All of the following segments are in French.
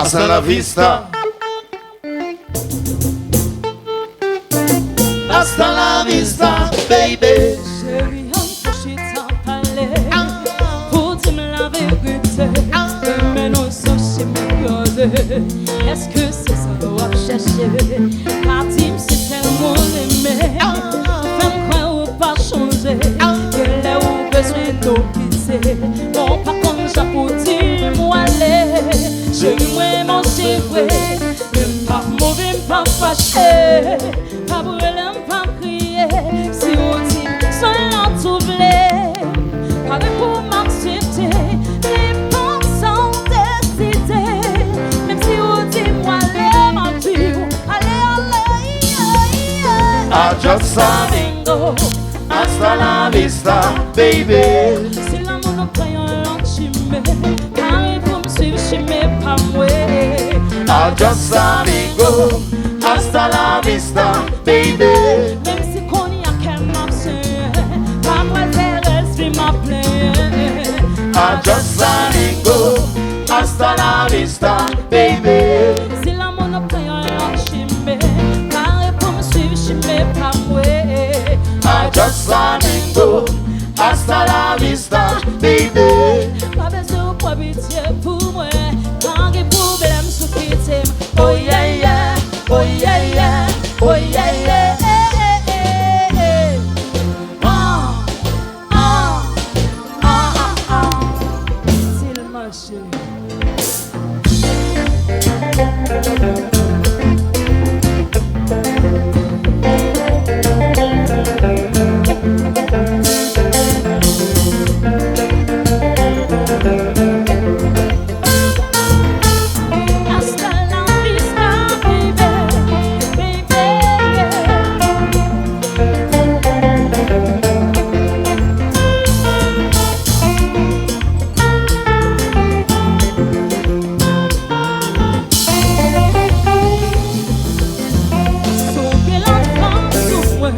Hasta la vista. Hasta la vista, baby. Chérie, empêche ta palais. Pour dire la vérité. Mais non, ça, c'est mieux. Est-ce que c'est ça qu'on va chercher? Partim, c'est tellement aimé. Femme, quoi, ou pas changer. Quel est où besoin de quitter? Bon, par contre, j'ai pour dire, moi, aller. Chérie, moi, mon chéri. Même pas mauvais, même pas fâché. Pas brûler, pas crier. Si on dit, seulement tout blé. Pas de pour m'accepter. Les pensants décidés. Même si on dit, moi, allez, ma vie. Allez, allez, Adios amigo. Hasta la vista, baby. c'est l'amour nous croyons l'enchimé. Car il faut me suivre chez mes pas moi. Adios amigo. Hasta la vista, baby. Même si qu'on y a qu'un marché, pas moi faire l'esprit m'appeler. Adios amigo. Hasta la vista, baby. C'est l'amour nous croyons l'enchimé. Car il faut me suivre chez mes pas moi. Adios amigo. Hasta la vista, baby. Pas besoin de pitié pour moi. Quand il y a problème, ce qui t'aime. Oh yeah yeah, oh yeah yeah, oh yeah yeah. C'est le marché. Hasta la vista, baby, sauver l'enfant sous moi.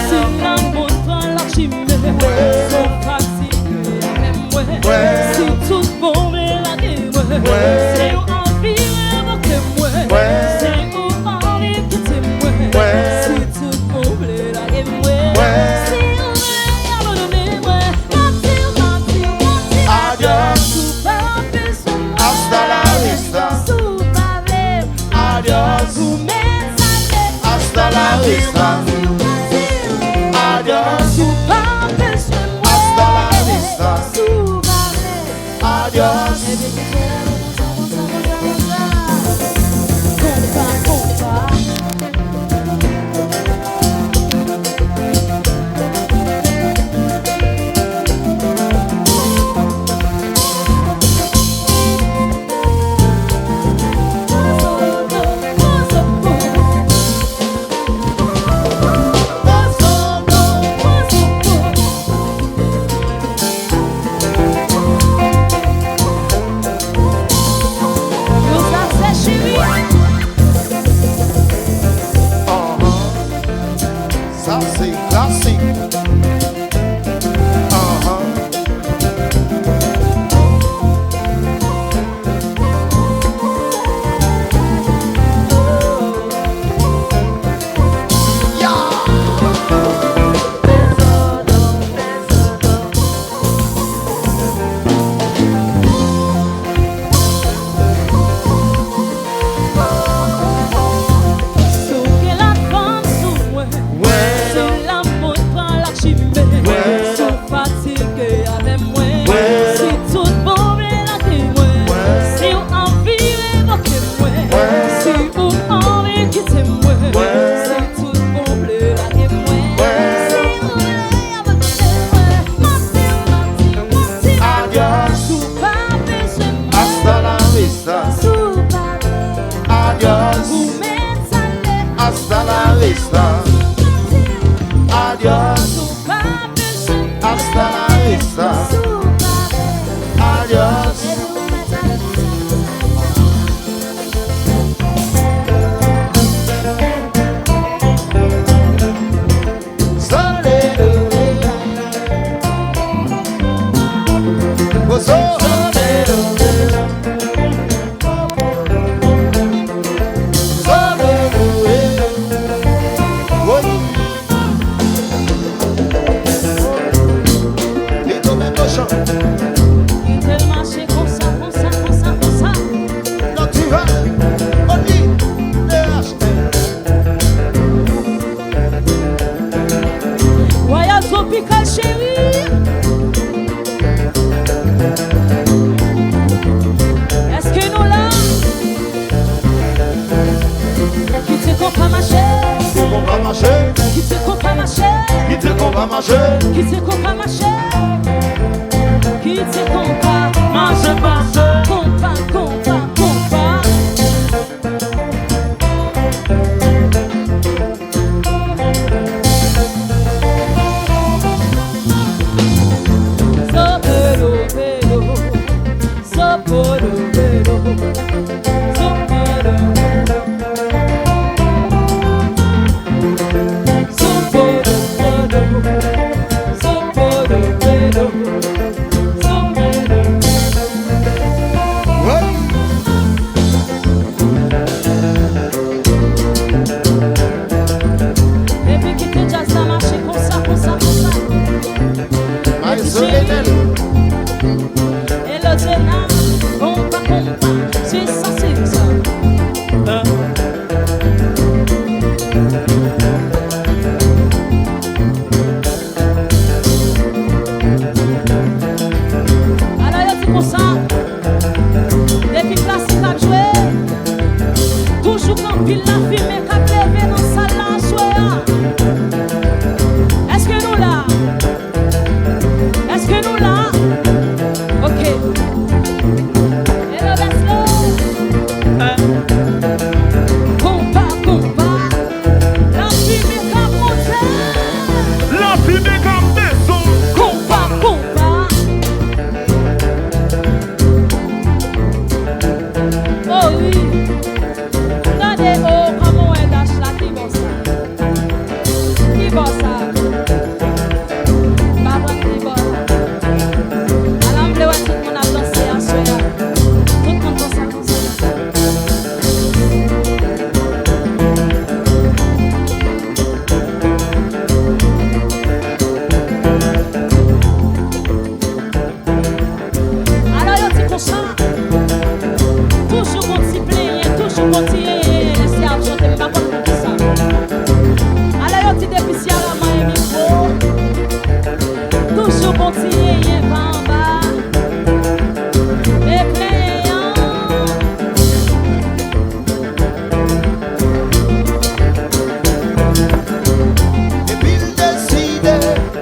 Si l'amour prend l'archimède, sans fatiguer avec moi. Si tout bon me la gueule, c'est où envie d'évoquer moi. C'est où envie quitter moi. Si tout bon me la gueule, si on veut abandonner moi. Mentir, Adios. sous pas besoin de moi. Hasta la vista. Sous pas vrai, Adios. sous mes allées. Hasta la vista. Adios. Sous pas besoin de moi. Hasta la vista. Sous pas vrai. Adios. Ça c'est classique. Sauver la femme sous moi. C'est l'amour prend l'archimède. Sans fatiguer avec moi. Si tout bon me la gueule, si on envie d'évoquer moi. Si on envie quitter moi. Si tout bon me la gueule, si on veut abandonner moi. Mentir, Adios. sous pas besoin de moi. Hasta la vista. Sous pas vrai, Adios. vous m'êtes allé. Hasta la vista. Adios. Sous pas besoin de moi. Hasta la vista. Sous pas vrai. Adios. pas marcher. Qui c'est qu'on pas marcher? Qui c'est qu'on pas Marcher, marcher. compas, compas, compas. Sopero, vero, soporo, vero, soporo, soporo, soporo, vero, soporo. Ouais. Et puis qui te jazz ça marche comme ça, comme ça, comme ça. Maestro Enel. Et le zéna, compa, compa, c'est ça, c'est ça. Alors, il y a tout comme ça. Depuis classique à jouer. Toujours quand il l'a filmé, quand il est dans sa salle à jouer. Est-ce que nous là? Est-ce que nous là? Ok. Et le baisse-le. Compa, compa. La fumée qu'a monté. La fumée comme des sons. Compa, compa. Oh oui. Regardez, oh, comment elle lâche là. Qui bon ça? Qui bon ça? Pas vrai qui bon. Alors, on veut tout le monde a dansé à ce là. Tout le monde danse comme ça. Alors, il y a dit comme ça. Toujours multiplier, toujours continuer. Laissez à chanter, mais pas comme ça. Alors, il y a dit depuis si à la main et micro. Toujours continuer, pas en bas. Mais plein. Et puis il décide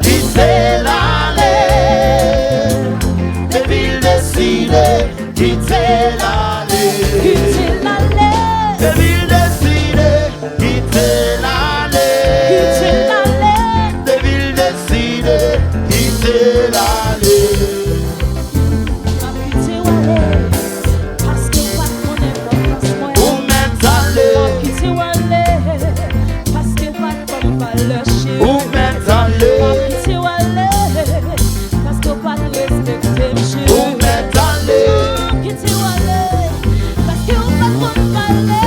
quitter l'allée. Et puis il décide quitter l'allée. Quitter l'allée. Et puis il décide quitter l'allée. Quitter l'allée. Et puis il décide quitter l'allée. Quitter l'allée. Parce que pas qu'on est pas parce qu'on Où m'est allé? quitter l'allée. Parce que pas qu'on va le chier. Où m'est allé? Quitter l'allée. Parce que pas de respecter monsieur. Où m'est allé? Quitter l'allée. Parce que pas qu'on va le.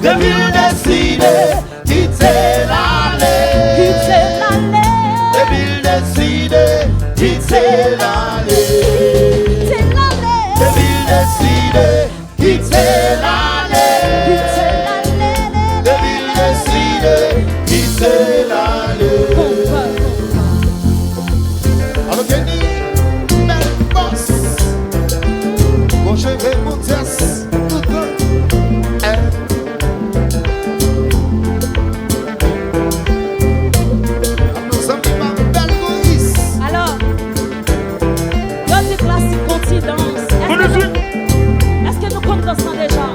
Et puis il décide quitter l'allée. Quitter l'allée. Et puis il décide quitter l'allée. Quitter l'allée. Et puis il décide quitter l'allée. Quitter l'allée. Et puis il décide quitter l'allée. Compa, Alors Kenny, belle boss. Mon chevet, mon test, tout le temps. Nous sommes ma belle Maurice. alors, dans des classiques qu'on s'y danse, est-ce que nous connaissons déjà?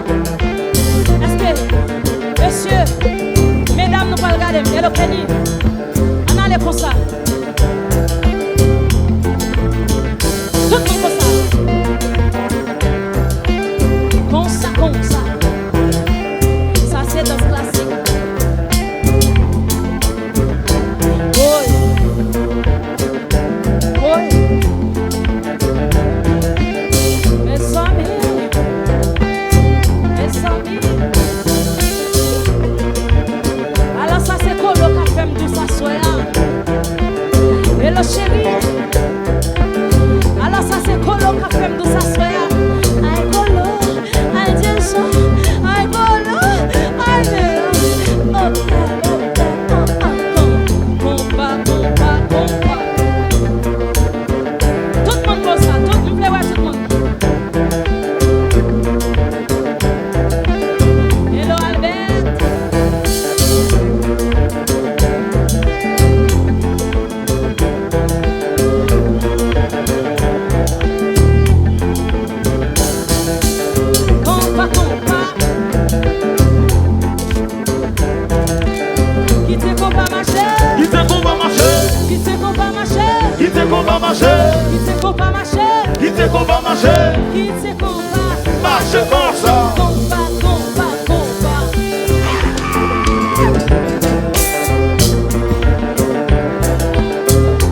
marcher, Qui c'est qu'on va? marcher comme ça. Combat, combat, combat.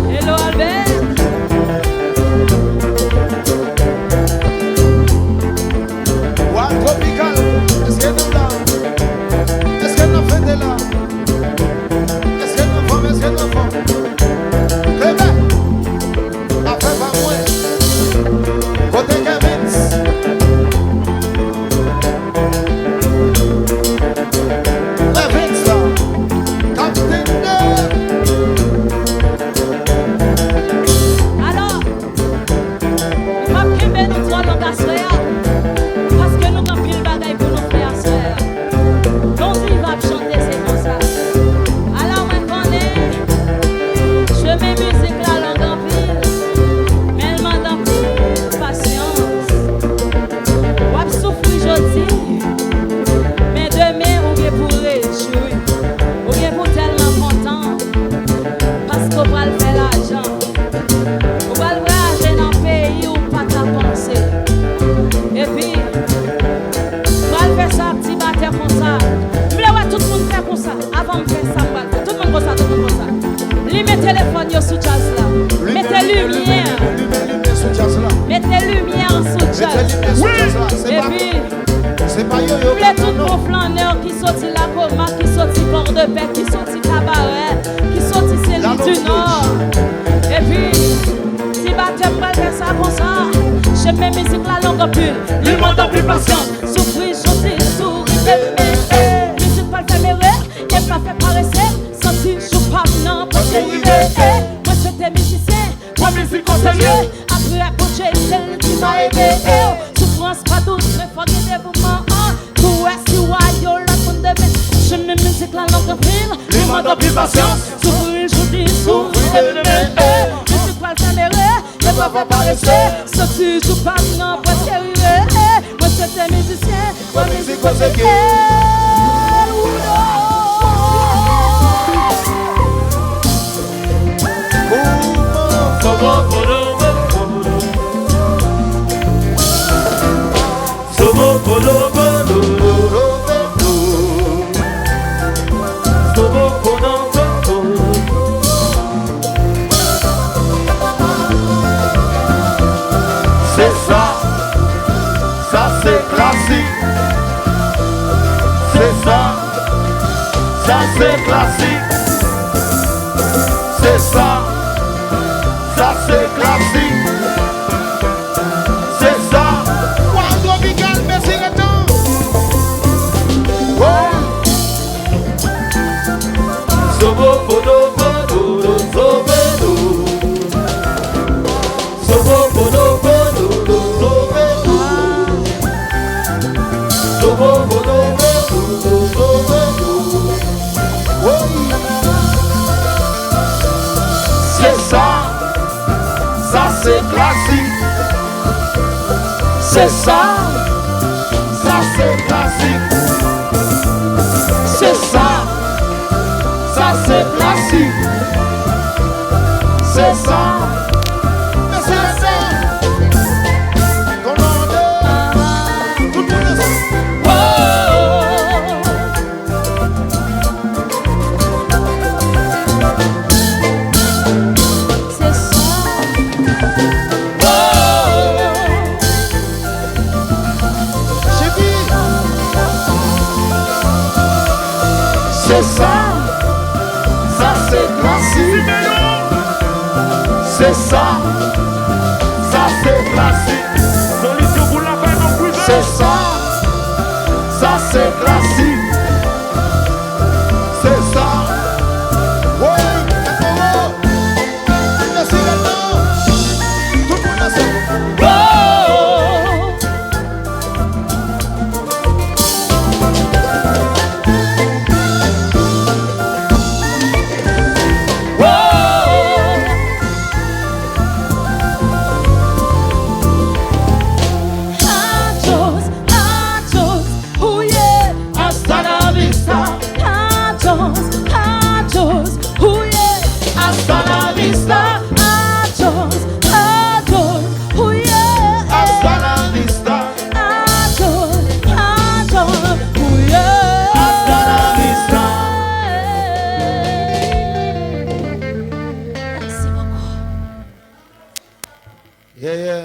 Hello Albert. One tropical, est-ce qu'elle est là? Est-ce qu'elle a fait de là? Est-ce qu'elle a fait, est-ce qu'elle a fait? Très bien. Après, pas moins. Côté Kevins. La Vince là. Captain Ned. Alors, nous va primer nous trois dans la soirée, parce que nous avons pile bagaille pour nous faire soirée. Donc il va chanter, c'est comme ça. Alors moi connais, je mets musique la langue en pile, mais elle m'a dans pile patience. Wap souffrir jodi, mais demain ou bien pour réjouir, ou bien pour tellement content, parce qu'on va le faire l'argent. On va le voyager dans le pays où pas ta pensée. Et puis, on va le faire ça, petit matin comme ça. Je voulais voir tout le monde faire comme ça. Avant de faire ça, on va le faire. Tout le monde comme ça, tout le monde comme ça. Lui, mettez téléphone yo sous jazz là. Mettez lumière. Lumière sous jazz là. Mettez lumière sous Mettez jazz. lumière sous jazz là. C'est Et pas, puis, c'est pas yo vous yo. voulez tout mon flaneur qui sortit la coma, qui sortit corps de paix, qui sortit cabaret, qui sortit La celle du Nord. Et puis, si baptême va faire ça comme ça, je mets musique la langue en pull. Lui m'entend plus patience. Souffrir, chanter, sourire, musique pas le faire mes rêves, et pas fait paresser. Sentir, je pas non, pour arriver. Moi j'étais musicien, moi musique conseiller. Après à coacher, celle qui m'a aidé. Souffrance pas douce, mais faut qu'il y ait des moments. Tout est si wayo, la fond de bête. Je mets musique la langue en pull. Lui m'entend plus patience. Souffrir, chanter, sourire, musique pas le faire mes rêves, et pas fait paresser. Sentir, je pas non, pour arriver. Moi j'étais musicien, moi musique conseiller. C'est ça, ça c'est classique. C'est ça, ça c'est classique. C'est ça, ça c'est classique. C'est ça. One tropical, merci le temps. C'est ça, ça c'est classique. C'est ça, ça c'est classique. C'est ça, ça c'est classique. C'est ça. C'est ça. Tout le monde est ça. C'est ça. Yeah, yeah.